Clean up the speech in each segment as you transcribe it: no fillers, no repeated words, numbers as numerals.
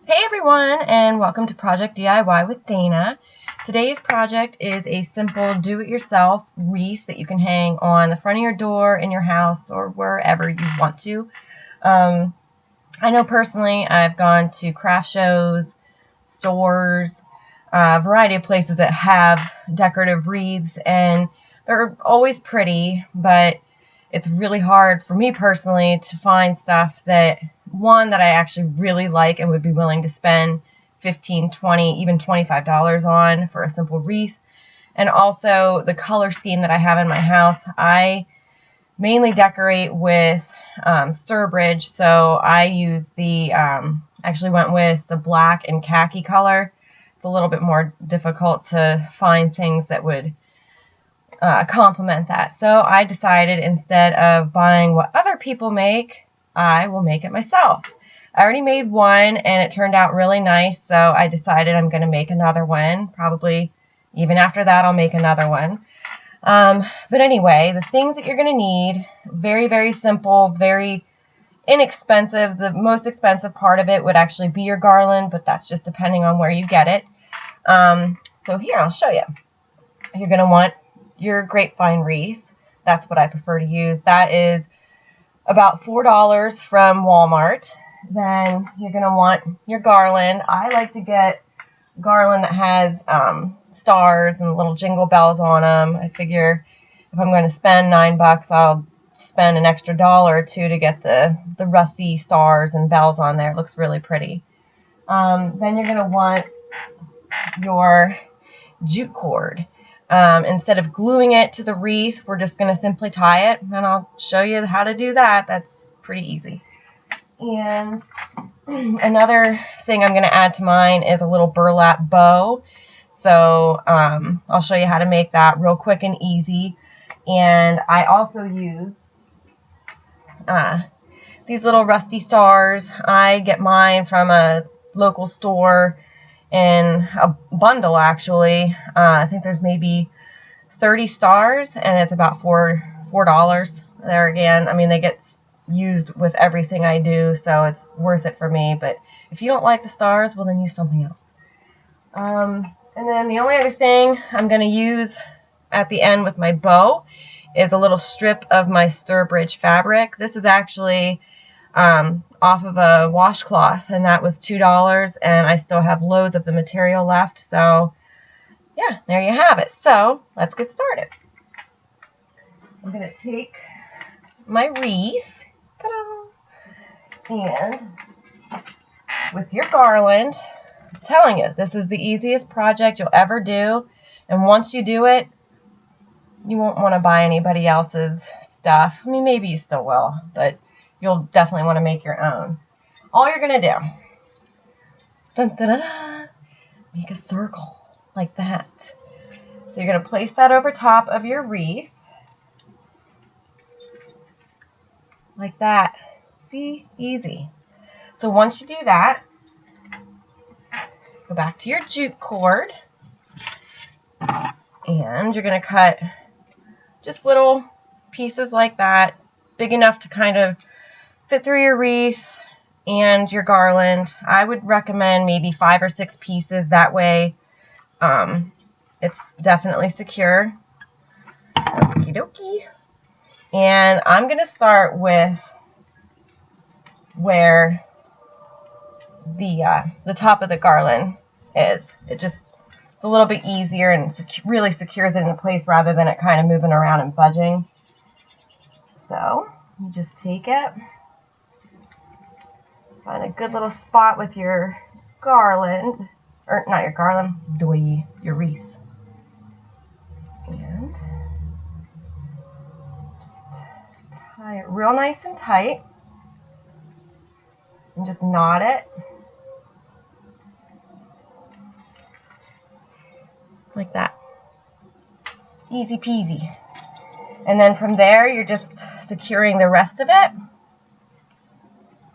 Hey everyone, and welcome to Project DIY with Dana. Today's project is a simple do-it-yourself wreath that you can hang on the front of your door, in your house, or wherever you want to. I know personally I've gone to craft shows, stores, a variety of places that have decorative wreaths, and they're always pretty, but it's really hard for me personally to find stuff that I actually really like and would be willing to spend $15, $20, even $25 on for a simple wreath. And also the color scheme that I have in my house, I mainly decorate with Sturbridge, so I use actually went with the black and khaki color. It's a little bit more difficult to find things that would complement that. So I decided instead of buying what other people make, I will make it myself. I already made one and it turned out really nice, so I decided I'm going to make another one. Probably even after that I'll make another one. But anyway, the things that you're going to need, very, very simple, very inexpensive. The most expensive part of it would actually be your garland, but that's just depending on where you get it. So here, I'll show you. You're going to want your grapevine wreath. That's what I prefer to use. That is about $4 from Walmart. Then you're going to want your garland. I like to get garland that has stars and little jingle bells on them. I figure if I'm going to spend $9, I'll spend an extra $1 or $2 to get the rusty stars and bells on there. It looks really pretty. Then you're going to want your jute cord. Instead of gluing it to the wreath, we're just going to simply tie it, and I'll show you how to do that. That's pretty easy. And another thing I'm going to add to mine is a little burlap bow. So I'll show you how to make that real quick and easy. And I also use these little rusty stars. I get mine from a local store in a bundle, actually. I think there's maybe 30 stars, and it's about $4. There again, I mean, they get used with everything I do, so it's worth it for me. But if you don't like the stars, well, then use something else. And then the only other thing I'm going to use at the end with my bow is a little strip of my Sturbridge fabric. This is actually off of a washcloth, and that was $2, and I still have loads of the material left. So yeah, there you have it. So let's get started. I'm going to take my wreath, and with your garland, I'm telling you, this is the easiest project you'll ever do, and once you do it, you won't want to buy anybody else's stuff. I mean, maybe you still will, but you'll definitely want to make your own. All you're going to do, dun, dun, dun, dun, make a circle like that. So you're going to place that over top of your wreath, like that. See? Easy. So once you do that, go back to your jute cord, and you're going to cut just little pieces like that, big enough to kind of fit through your wreath and your garland. I would recommend maybe 5 or 6 pieces. That way it's definitely secure. Okie dokie. And I'm going to start with where the top of the garland is. It just a little bit easier and really secures it in place rather than it kind of moving around and budging. So you just take it, find a good little spot with your garland, or not your garland, your wreath, and just tie it real nice and tight, and just knot it like that. Easy peasy. And then from there, you're just securing the rest of it.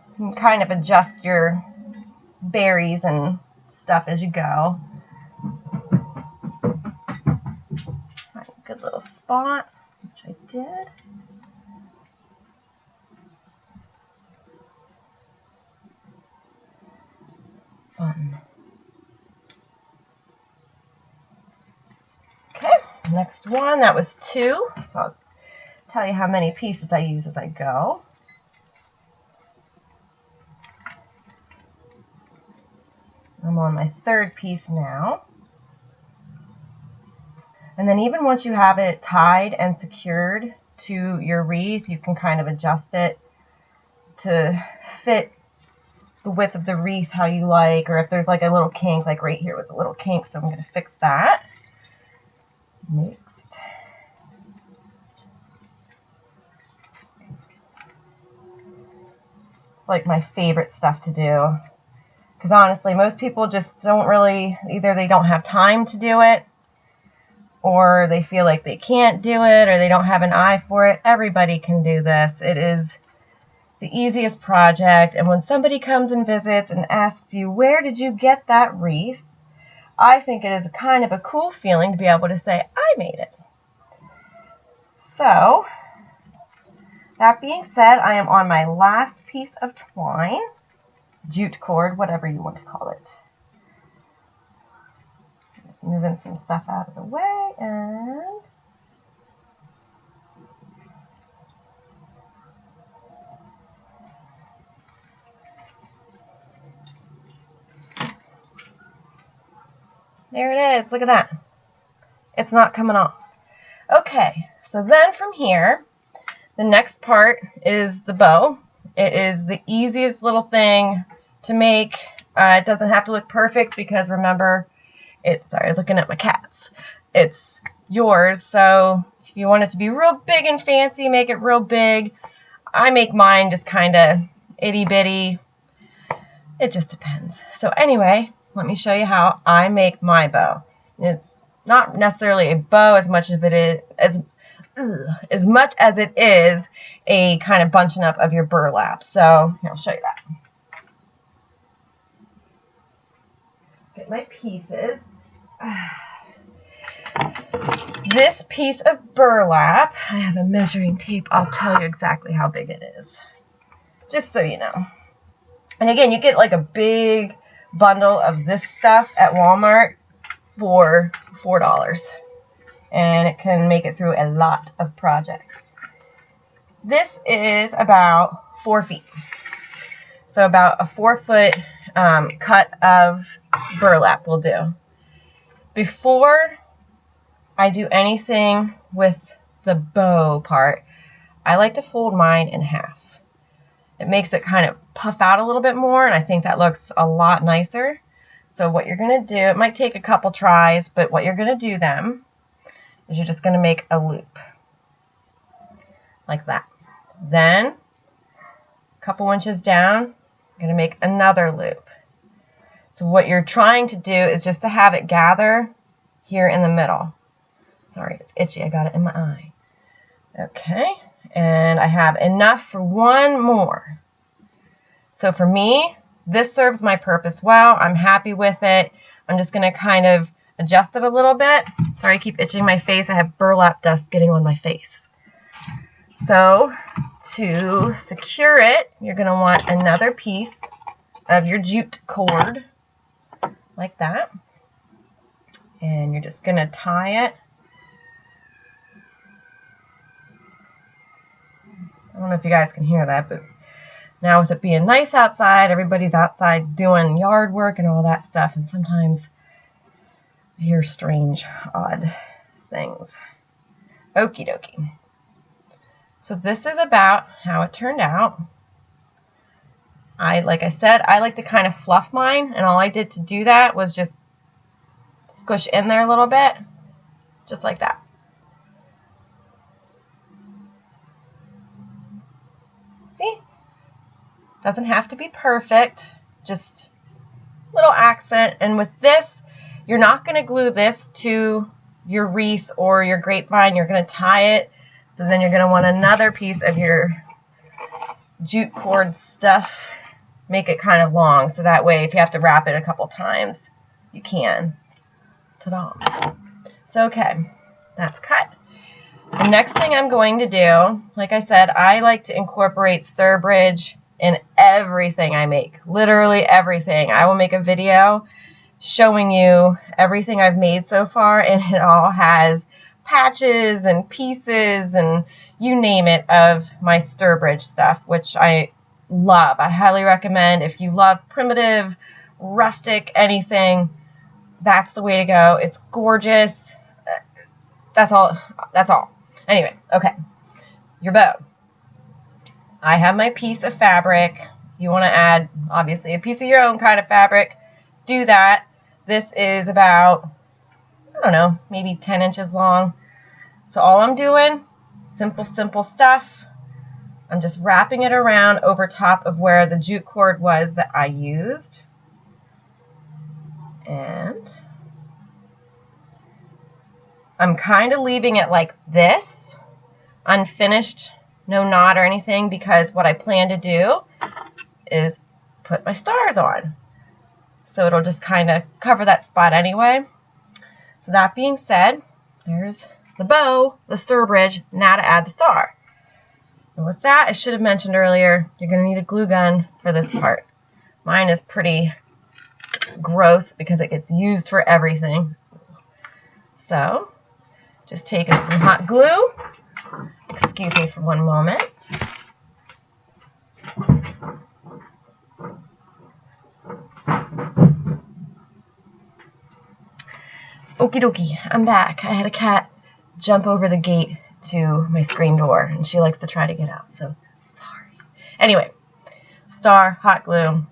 You can kind of adjust your berries and stuff as you go. Find a good little spot, which I did. fun. Okay, next one, that was 2. So I'll tell you how many pieces I use as I go. I'm on my 3rd piece now. And then even once you have it tied and secured to your wreath, you can kind of adjust it to fit the width of the wreath how you like, or if there's like a little kink, like right here was a little kink, so I'm going to fix that. Next. Like my favorite stuff to do. Because honestly, most people just don't really, either they don't have time to do it, or they feel like they can't do it, or they don't have an eye for it. Everybody can do this. It is the easiest project. And when somebody comes and visits and asks you, where did you get that wreath? I think it is kind of a cool feeling to be able to say, I made it. So, that being said, I am on my last piece of twine, jute cord, whatever you want to call it. Just moving some stuff out of the way, and there it is. Look at that. It's not coming off. Okay, so then from here, the next part is the bow. It is the easiest little thing to make. It doesn't have to look perfect because remember, sorry, I was looking at my cats. It's yours, so if you want it to be real big and fancy, make it real big. I make mine just kind of itty bitty. It just depends. So anyway, let me show you how I make my bow. It's not necessarily a bow as much as it is a kind of bunching up of your burlap. So here, I'll show you that. Get my pieces. This piece of burlap, I have a measuring tape. I'll tell you exactly how big it is, just so you know. And again, you get like a big bundle of this stuff at Walmart for $4. And it can make it through a lot of projects. This is about 4 feet. So about a 4-foot cut of burlap will do. Before I do anything with the bow part, I like to fold mine in half. It makes it kind of puff out a little bit more, and I think that looks a lot nicer. So what you're going to do, it might take a couple tries, but what you're going to do then is you're just going to make a loop like that. Then a couple inches down, you're going to make another loop. So what you're trying to do is just to have it gather here in the middle. Sorry, it's itchy. I got it in my eye. Okay, and I have enough for one more. So for me, this serves my purpose well. I'm happy with it. I'm just going to kind of adjust it a little bit. Sorry, I keep itching my face. I have burlap dust getting on my face. So to secure it, you're going to want another piece of your jute cord like that. And you're just going to tie it. I don't know if you guys can hear that, but now with it being nice outside, everybody's outside doing yard work and all that stuff, and sometimes I hear strange, odd things. Okie dokie. So this is about how it turned out. Like I said, I like to kind of fluff mine, and all I did to do that was just squish in there a little bit, just like that. See? Doesn't have to be perfect, just a little accent. And with this, you're not going to glue this to your wreath or your grapevine. You're going to tie it. So then you're going to want another piece of your jute cord stuff. Make it kind of long, so that way if you have to wrap it a couple times, you can. Ta-da. So, okay, that's cut. The next thing I'm going to do, like I said, I like to incorporate Sturbridge in everything I make. Literally everything. I will make a video showing you everything I've made so far, and it all has patches and pieces and you name it of my Sturbridge stuff, which I love. I highly recommend. If you love primitive, rustic, anything, that's the way to go. It's gorgeous. That's all. That's all. Anyway, okay. Your bow. I have my piece of fabric. You want to add, obviously, a piece of your own kind of fabric. Do that. This is about, I don't know, maybe 10 inches long. So all I'm doing, simple stuff. I'm just wrapping it around over top of where the jute cord was that I used. And I'm kind of leaving it like this, unfinished, no knot or anything, because what I plan to do is put my stars on. So it'll just kind of cover that spot anyway. So that being said, there's the bow, the Sturbridge, now to add the star. And with that, I should have mentioned earlier, you're going to need a glue gun for this part. Mine is pretty gross because it gets used for everything. So, just taking some hot glue. Excuse me for one moment. Okie dokie, I'm back. I had a cat jump over the gate to my screen door, and she likes to try to get out, so sorry. Anyway, star, hot glue.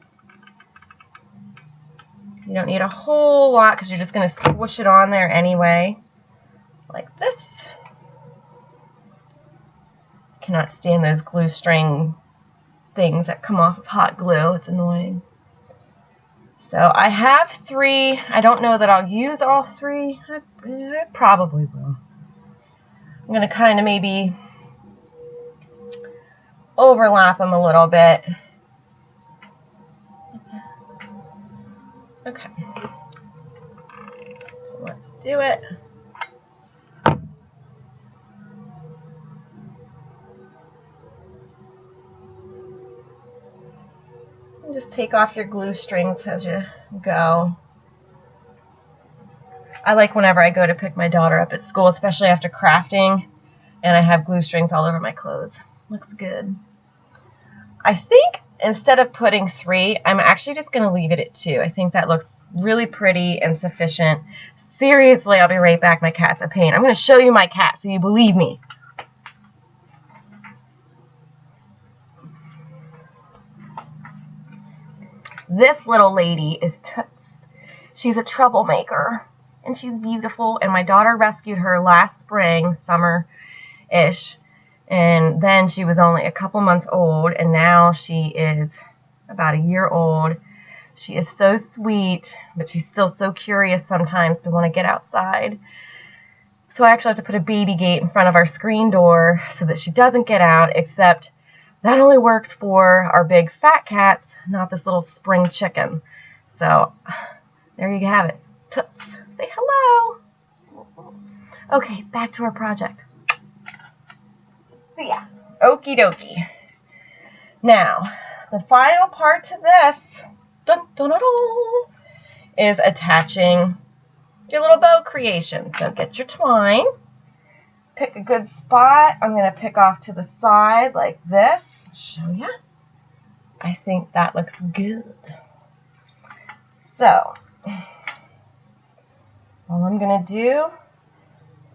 You don't need a whole lot because you're just going to squish it on there anyway, like this. Cannot stand those glue string things that come off of hot glue. It's annoying. So I have 3. I don't know that I'll use all 3. I probably will. I'm going to kind of maybe overlap them a little bit. Okay. So let's do it. And just take off your glue strings as you go. I like whenever I go to pick my daughter up at school, especially after crafting, and I have glue strings all over my clothes. Looks good. I think instead of putting 3, I'm actually just going to leave it at 2. I think that looks really pretty and sufficient. Seriously, I'll be right back. My cat's a pain. I'm going to show you my cat so you believe me. This little lady is Toots. She's a troublemaker, and she's beautiful, and my daughter rescued her last spring, summer-ish, and then she was only a couple months old, and now she is about a year old. She is so sweet, but she's still so curious sometimes to want to get outside. So I actually have to put a baby gate in front of our screen door so that she doesn't get out, except that only works for our big fat cats, not this little spring chicken. So there you have it. Toots, say hello. Okay, back to our project. See ya. Okie dokie. Now, the final part to this dun, dun, dun, dun, is attaching your little bow creation. So get your twine. Pick a good spot. I'm going to pick off to the side like this. I'll show you. I think that looks good. So, all I'm going to do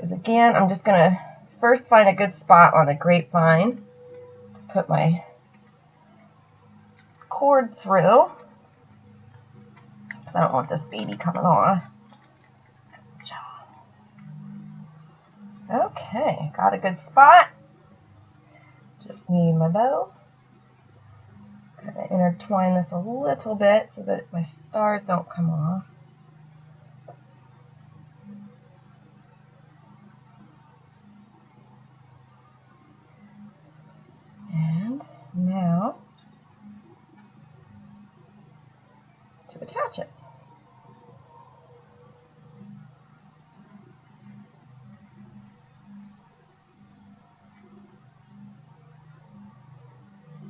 is, again, I'm just going to first find a good spot on the grapevine to put my cord through. I don't want this baby coming off. Okay, got a good spot. Just need my bow. Kind of intertwine this a little bit so that my stars don't come off. And now to attach it.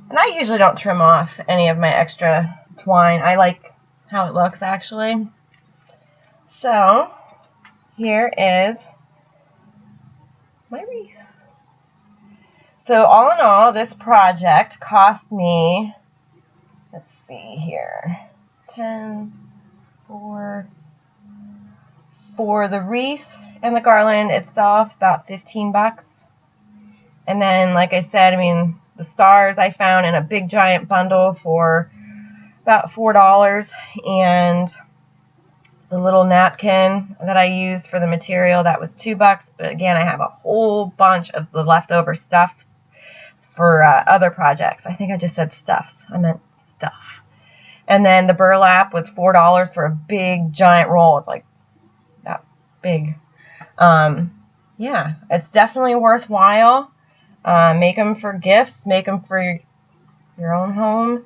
And I usually don't trim off any of my extra twine. I like how it looks, actually. So, here is my wreath. So, all in all, this project cost me, let's see here, 10, 4, for the wreath and the garland itself, about 15 bucks. And then, like I said, I mean, the stars I found in a big giant bundle for about $4, and the little napkin that I used for the material, that was $2. But again, I have a whole bunch of the leftover stuffs for other projects. I think I just said stuffs. I meant stuff. And then the burlap was $4 for a big giant roll. It's like that big. Yeah, it's definitely worthwhile. Make them for gifts. Make them for your own home.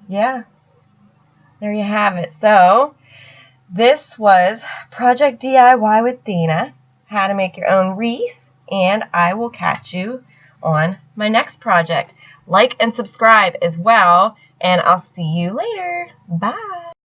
Yeah, there you have it. So this was Project DIY with Dana, how to make your own wreath, and I will catch you on my next project. Like and subscribe as well, and I'll see you later. Bye.